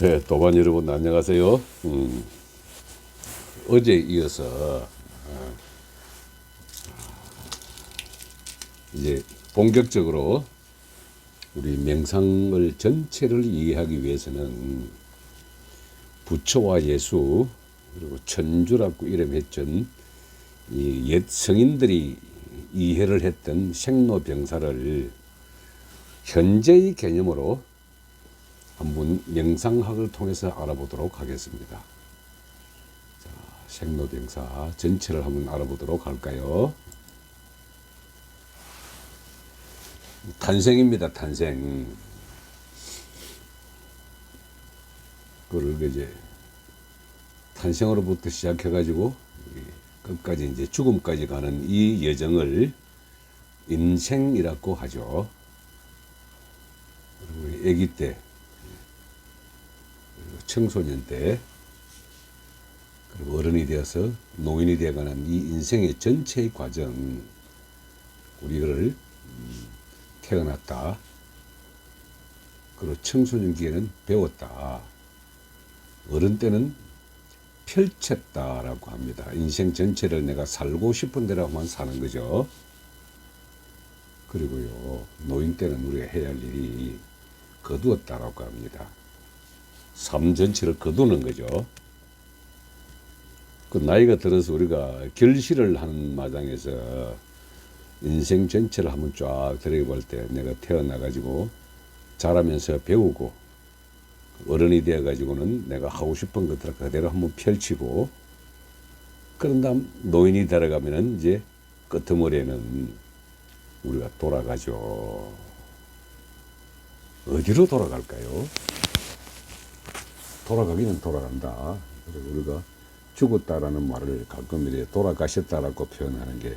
네, 도반 여러분 안녕하세요. 어제 이어서 이제 본격적으로 우리 명상을 전체를 이해하기 위해서는 부처와 예수 그리고 천주라고 이름했던 이 옛 성인들이 이해를 했던 생로병사를 현재의 개념으로 한번 명상학을 통해서 알아보도록 하겠습니다. 자, 생로병사 전체를 한번 알아보도록 할까요? 탄생입니다. 탄생. 그걸 이제 탄생으로부터 시작해가지고 끝까지 이제 죽음까지 가는 이 여정을 인생이라고 하죠. 그리고 아기 때, 청소년 때, 그리고 어른이 되어서 노인이 되어가는 이 인생의 전체의 과정, 우리를 태어났다. 그리고 청소년기에는 배웠다. 어른 때는 펼쳤다라고 합니다. 인생 전체를 내가 살고 싶은 대로만 사는 거죠. 그리고요, 노인 때는 우리가 해야 할 일이 거두었다라고 합니다. 삶 전체를 거두는 거죠. 그 나이가 들어서 우리가 결실을 하는 마당에서 인생 전체를 한번 쫙 들여다볼 때 내가 태어나가지고 자라면서 배우고 어른이 되어가지고는 내가 하고 싶은 것들을 그대로 한번 펼치고 그런 다음 노인이 되어가면은 이제 끄트머리에는 우리가 돌아가죠. 어디로 돌아갈까요? 돌아가기는 돌아간다. 그리고 우리가 죽었다라는 말을 가끔 이제 돌아가셨다라고 표현하는 게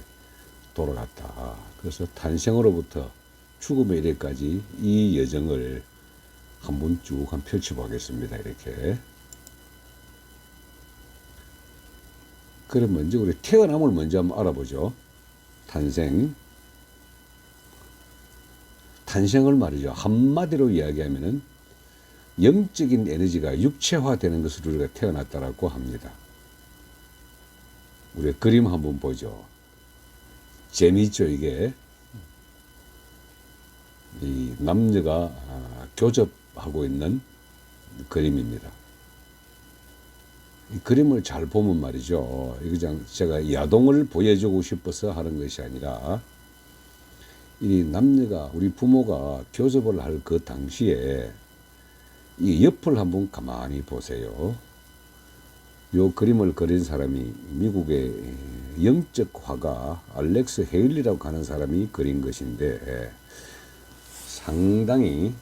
돌아갔다. 그래서 탄생으로부터 죽음의 이래까지 이 여정을 한번 쭉 한번 펼쳐보겠습니다. 이렇게. 그럼 먼저 우리 태어남을 먼저 한번 알아보죠. 탄생. 탄생을 말이죠. 한마디로 이야기하면은 영적인 에너지가 육체화되는 것을 우리가 태어났다라고 합니다. 우리 그림 한번 보죠. 재미있죠, 이게. 이 남녀가 교접하고 있는 그림입니다. 이 그림을 잘 보면 말이죠. 이거 제가 야동을 보여주고 싶어서 하는 것이 아니라 이 남녀가 우리 부모가 교접을 할 그 당시에 이 옆을 한번 가만히 보세요. 요 그림을 그린 사람이 미국의 영적 화가 알렉스 헤일리라고 하는 사람이 그린 것인데 상당히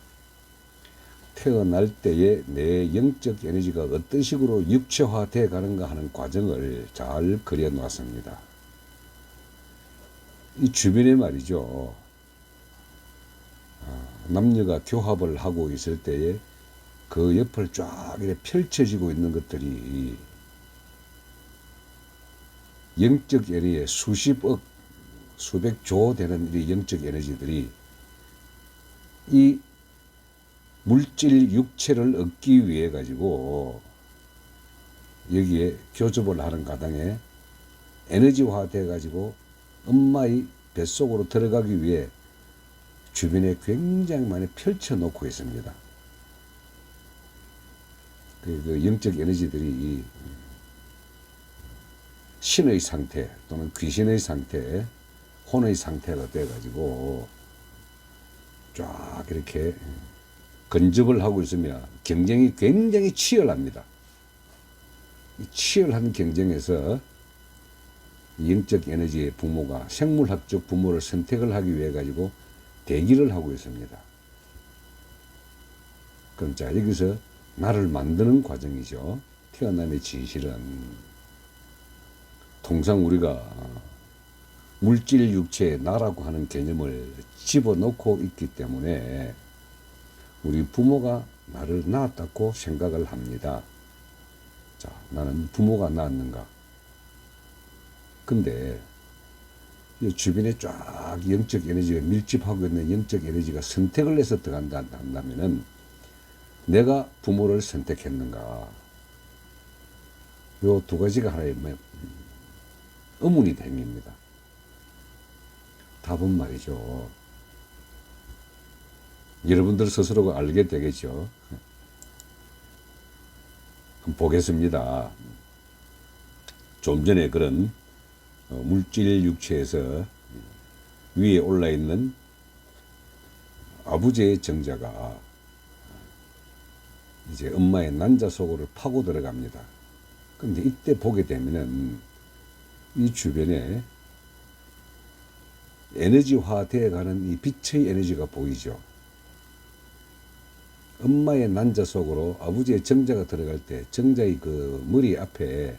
태어날 때에 내 영적 에너지가 어떤 식으로 육체화되어 가는가 하는 과정을 잘 그려놨습니다. 이 주변에 말이죠. 남녀가 교합을 하고 있을 때에 그 옆을 쫙 이렇게 펼쳐지고 있는 것들이 영적 에너지의 수십억, 수백조 되는 이 영적 에너지들이 이 물질 육체를 얻기 위해 가지고 여기에 교접을 하는 가당에 에너지화 돼 가지고 엄마의 뱃속으로 들어가기 위해 주변에 굉장히 많이 펼쳐 놓고 있습니다. 그 영적 에너지들이 신의 상태 또는 귀신의 상태, 혼의 상태가 돼 가지고 쫙 이렇게 근접을 하고 있으면 경쟁이 굉장히 치열합니다. 이 치열한 경쟁에서 영적 에너지의 부모가 생물학적 부모를 선택을 하기 위해 가지고 대기를 하고 있습니다. 그럼 자, 여기서 나를 만드는 과정이죠. 태어남의 진실은 통상 우리가 물질 육체의 나라고 하는 개념을 집어넣고 있기 때문에 우리 부모가 나를 낳았다고 생각을 합니다. 자, 나는 부모가 낳았는가? 근데 이 주변에 쫙 영적 에너지가 밀집하고 있는 영적 에너지가 선택을 해서 들어간다 한다면은 내가 부모를 선택했는가? 요 두 가지가 하나의 의문이 생깁니다. 답은 말이죠. 여러분들 스스로가 알게 되겠죠. 한번 보겠습니다. 좀 전에 그런 물질 육체에서 위에 올라 있는 아버지의 정자가 이제 엄마의 난자 속으로 파고 들어갑니다. 그런데 이때 보게 되면은 이 주변에 에너지화 되어가는 이 빛의 에너지가 보이죠. 엄마의 난자 속으로 아버지의 정자가 들어갈 때 정자의 그 머리 앞에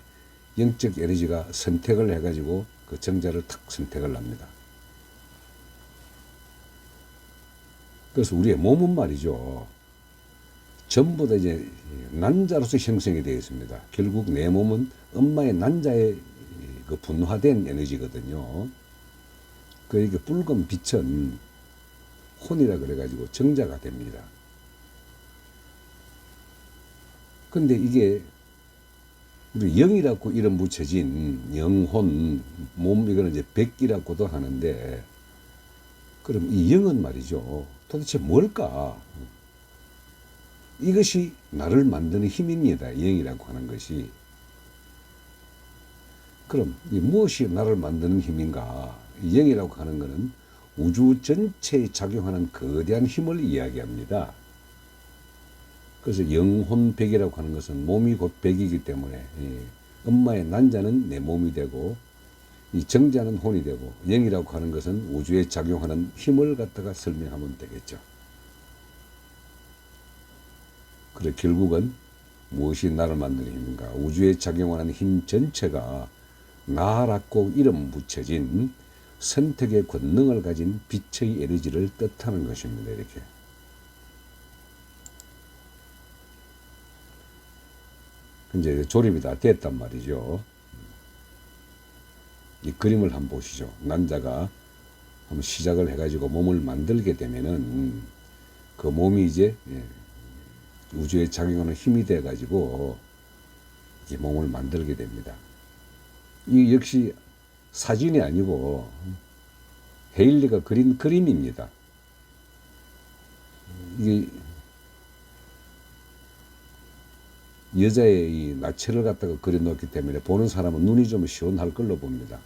영적 에너지가 선택을 해가지고 그 정자를 탁 선택을 합니다. 그래서 우리의 몸은 말이죠. 전부 다 이제 난자로서 형성이 되어 있습니다. 결국 내 몸은 엄마의 난자의 그 분화된 에너지거든요. 그러니까 붉은 빛은 혼이라 그래가지고 정자가 됩니다. 근데 이게 우리 영이라고 이름 붙여진 영혼, 몸, 이거는 이제 백기라고도 하는데, 그럼 이 영은 말이죠. 도대체 뭘까? 이것이 나를 만드는 힘입니다. 영이라고 하는 것이. 그럼 이 무엇이 나를 만드는 힘인가? 이 영이라고 하는 것은 우주 전체에 작용하는 거대한 힘을 이야기합니다. 그래서 영혼백이라고 하는 것은 몸이 곧 백이기 때문에 엄마의 난자는 내 몸이 되고 이 정자는 혼이 되고 영이라고 하는 것은 우주에 작용하는 힘을 갖다가 설명하면 되겠죠. 그래 결국은 무엇이 나를 만드는 힘인가? 우주에 작용하는 힘 전체가 나라고 이름 붙여진 선택의 권능을 가진 빛의 에너지를 뜻하는 것입니다. 이렇게. 이제 조립이 다 됐단 말이죠. 이 그림을 한번 보시죠. 난자가 한번 시작을 해가지고 몸을 만들게 되면은 그 몸이 이제 우주에 작용하는 힘이 돼가지고 이 몸을 만들게 됩니다. 이 역시 사진이 아니고 헤일리가 그린 그림입니다. 이게 여자의 이 나체를 갖다가 그려놓기 때문에 보는 사람은 눈이 좀 시원할 걸로 봅니다.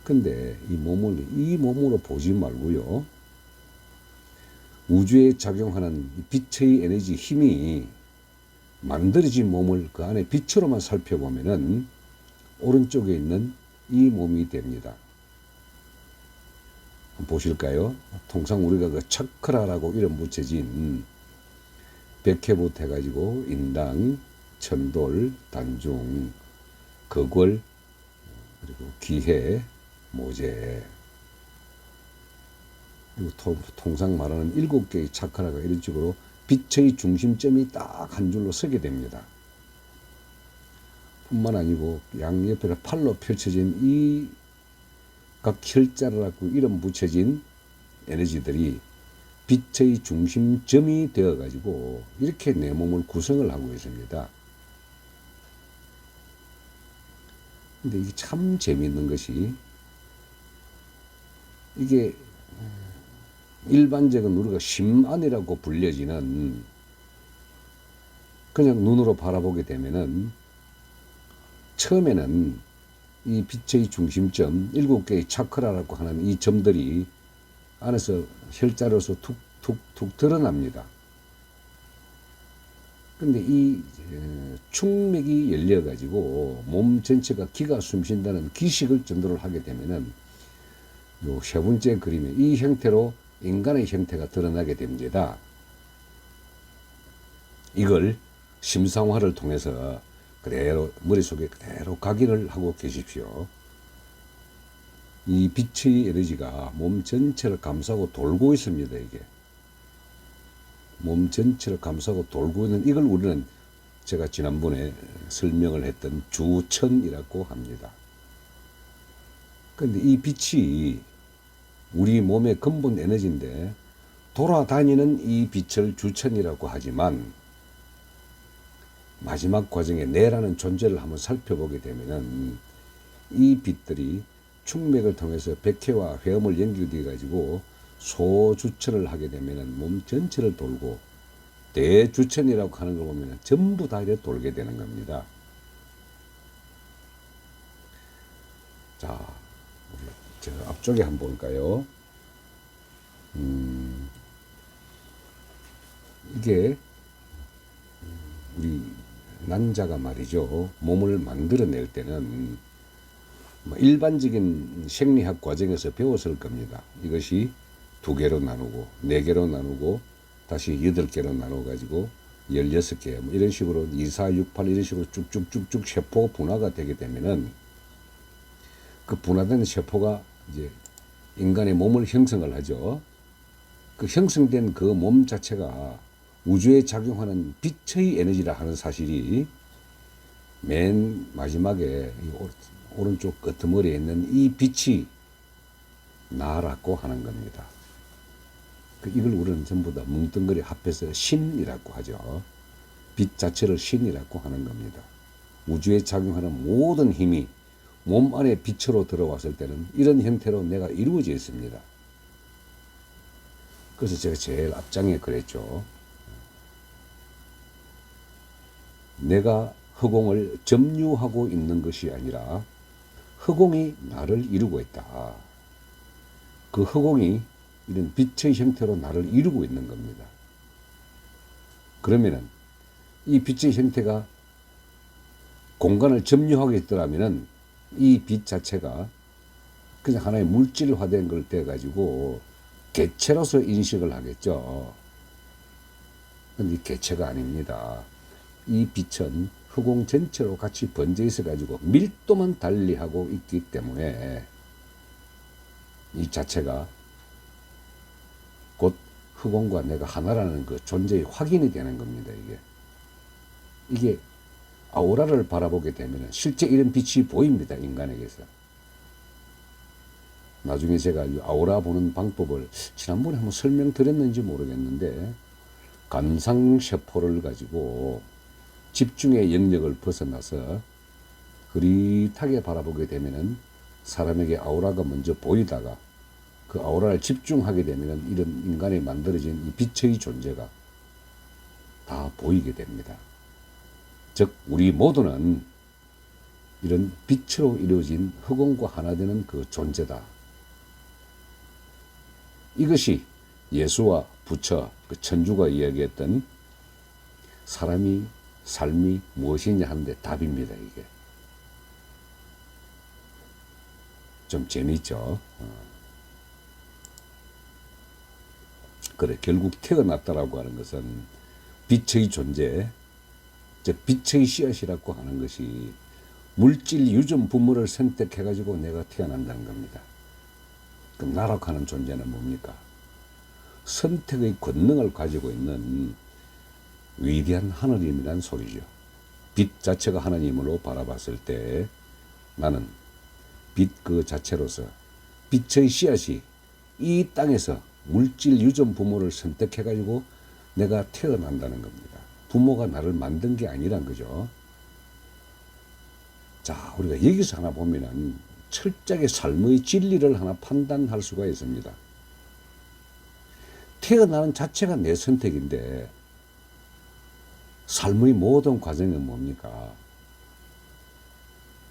근데 이 몸을 이 몸으로 보지 말고요. 우주에 작용하는 빛의 에너지 힘이 만들어진 몸을 그 안에 빛으로만 살펴보면은 오른쪽에 있는 이 몸이 됩니다. 한번 보실까요? 통상 우리가 그 차크라라고 이름 붙여진 백회부터 해가지고 인당, 천돌, 단중, 거골, 그리고 기해, 모재, 그리고 통상 말하는 7개의 차크라가 이런 식으로 빛의 중심점이 딱 한 줄로 서게 됩니다. 뿐만 아니고 양옆에 팔로 펼쳐진 이 각 혈자라고 이름 붙여진 에너지들이 빛의 중심점이 되어가지고 이렇게 내 몸을 구성을 하고 있습니다. 근데 이게 참 재미있는 것이 이게 일반적인 우리가 심안이라고 불려지는 그냥 눈으로 바라보게 되면은 처음에는 이 빛의 중심점 7개의 차크라라고 하는 이 점들이 안에서 혈자로서 툭툭툭 드러납니다. 근데 이 충맥이 열려가지고 몸 전체가 기가 숨쉰다는 기식을 전도를 하게 되면은 요 세 번째 그림에 이 형태로 인간의 형태가 드러나게 됩니다. 이걸 심상화를 통해서 그대로 머릿속에 그대로 각인을 하고 계십시오. 이 빛의 에너지가 몸 전체를 감싸고 돌고 있습니다. 이게 몸 전체를 감싸고 돌고 있는 이걸 우리는 제가 지난번에 설명을 했던 주천이라고 합니다. 그런데 이 빛이 우리 몸의 근본 에너지인데 돌아다니는 이 빛을 주천이라고 하지만 마지막 과정에 내라는 존재를 한번 살펴보게 되면은 이 빛들이 충맥을 통해서 백회와 회음을 연결되어 가지고 소주천을 하게 되면은 몸 전체를 돌고 대주천이라고 하는 걸 보면은 전부 다 이렇게 돌게 되는 겁니다. 자, 우리 저 앞쪽에 한번 볼까요? 이게 우리 난자가 말이죠. 몸을 만들어낼 때는 뭐 일반적인 생리학 과정에서 배웠을 겁니다. 이것이 2개로 나누고 4개로 나누고 다시 8개로 나눠 가지고 16개 뭐 이런 식으로 2, 4, 6, 8 이런 식으로 쭉쭉쭉쭉 세포 분화가 되게 되면은 그 분화된 세포가 이제 인간의 몸을 형성을 하죠. 그 형성된 그 몸 자체가 우주에 작용하는 빛의 에너지라 하는 사실이 맨 마지막에 오른쪽 끄트머리에 있는 이 빛이 나라고 하는 겁니다. 이걸 우리는 전부 다 뭉뚱그리 합해서 신이라고 하죠. 빛 자체를 신이라고 하는 겁니다. 우주에 작용하는 모든 힘이 몸 안에 빛으로 들어왔을 때는 이런 형태로 내가 이루어져 있습니다. 그래서 제가 제일 앞장에 그랬죠. 내가 허공을 점유하고 있는 것이 아니라 허공이 나를 이루고 있다. 그 허공이 이런 빛의 형태로 나를 이루고 있는 겁니다. 그러면은 이 빛의 형태가 공간을 점유하고 있더라면은 이 빛 자체가 그냥 하나의 물질화된 걸 떼가지고 개체로서 인식을 하겠죠. 근데 이 개체가 아닙니다. 이 빛은 허공 전체로 같이 번져 있어 가지고 밀도만 달리하고 있기 때문에 이 자체가 곧 허공과 내가 하나라는 그 존재의 확인이 되는 겁니다. 이게 아우라를 바라보게 되면 실제 이런 빛이 보입니다. 인간에게서. 나중에 제가 이 아우라 보는 방법을 지난번에 한번 설명드렸는지 모르겠는데 간상세포를 가지고 집중의 영역을 벗어나서 흐릿하게 바라보게 되면은 사람에게 아우라가 먼저 보이다가 그 아우라를 집중하게 되면은 이런 인간에 만들어진 이 빛의 존재가 다 보이게 됩니다. 즉 우리 모두는 이런 빛으로 이루어진 허공과 하나 되는 그 존재다. 이것이 예수와 부처, 그 천주가 이야기했던 사람이 삶이 무엇이냐 하는데 답입니다. 이게 좀 재미있죠. 그래, 결국 태어났다라고 하는 것은 빛의 존재, 즉 빛의 씨앗이라고 하는 것이 물질 유전 부모를 선택해 가지고 내가 태어난다는 겁니다. 그럼 나라고 하는 존재는 뭡니까? 선택의 권능을 가지고 있는 위대한 하느님이란 소리죠. 빛 자체가 하나님으로 바라봤을 때 나는 빛 그 자체로서 빛의 씨앗이 이 땅에서 물질 유전 부모를 선택해 가지고 내가 태어난다는 겁니다. 부모가 나를 만든 게 아니란 거죠. 자, 우리가 여기서 하나 보면은 철저하게 삶의 진리를 하나 판단할 수가 있습니다. 태어나는 자체가 내 선택인데 삶의 모든 과정은 뭡니까?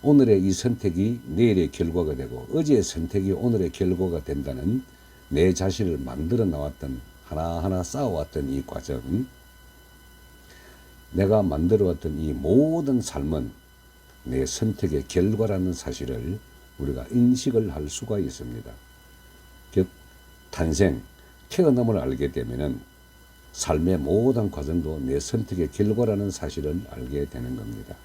오늘의 이 선택이 내일의 결과가 되고 어제의 선택이 오늘의 결과가 된다는 내 자신을 만들어 나왔던 하나하나 쌓아왔던 이 과정, 내가 만들어왔던 이 모든 삶은 내 선택의 결과라는 사실을 우리가 인식을 할 수가 있습니다. 즉 탄생, 태어남을 알게 되면은 삶의 모든 과정도 내 선택의 결과라는 사실을 알게 되는 겁니다.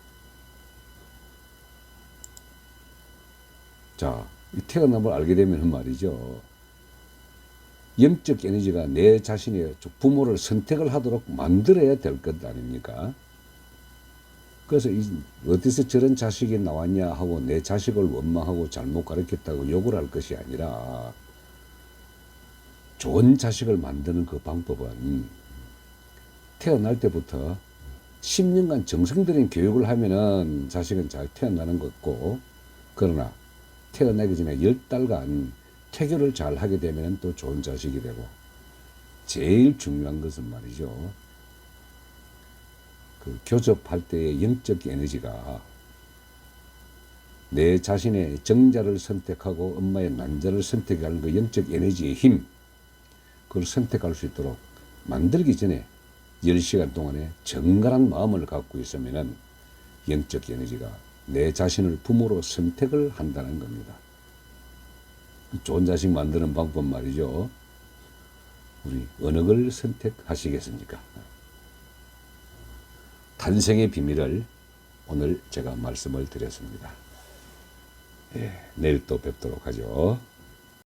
자, 이 태어남을 알게 되면 말이죠. 영적 에너지가 내 자신의 부모를 선택을 하도록 만들어야 될 것 아닙니까? 그래서 어디서 저런 자식이 나왔냐 하고 내 자식을 원망하고 잘못 가르쳤다고 욕을 할 것이 아니라 좋은 자식을 만드는 그 방법은 태어날 때부터 10년간 정성 들인 교육을 하면은 자식은 잘 태어나는 것 같고, 그러나 태어나기 전에 10달간 태교를 잘 하게 되면 또 좋은 자식이 되고, 제일 중요한 것은 말이죠, 그 교접할 때의 영적 에너지가 내 자신의 정자를 선택하고 엄마의 난자를 선택하는 그 영적 에너지의 힘, 그걸 선택할 수 있도록 만들기 전에 10시간 동안에 정갈한 마음을 갖고 있으면은 영적 에너지가 내 자신을 부모로 선택을 한다는 겁니다. 좋은 자식 만드는 방법 말이죠. 우리 어느 걸 선택하시겠습니까? 탄생의 비밀을 오늘 제가 말씀을 드렸습니다. 예, 내일 또 뵙도록 하죠.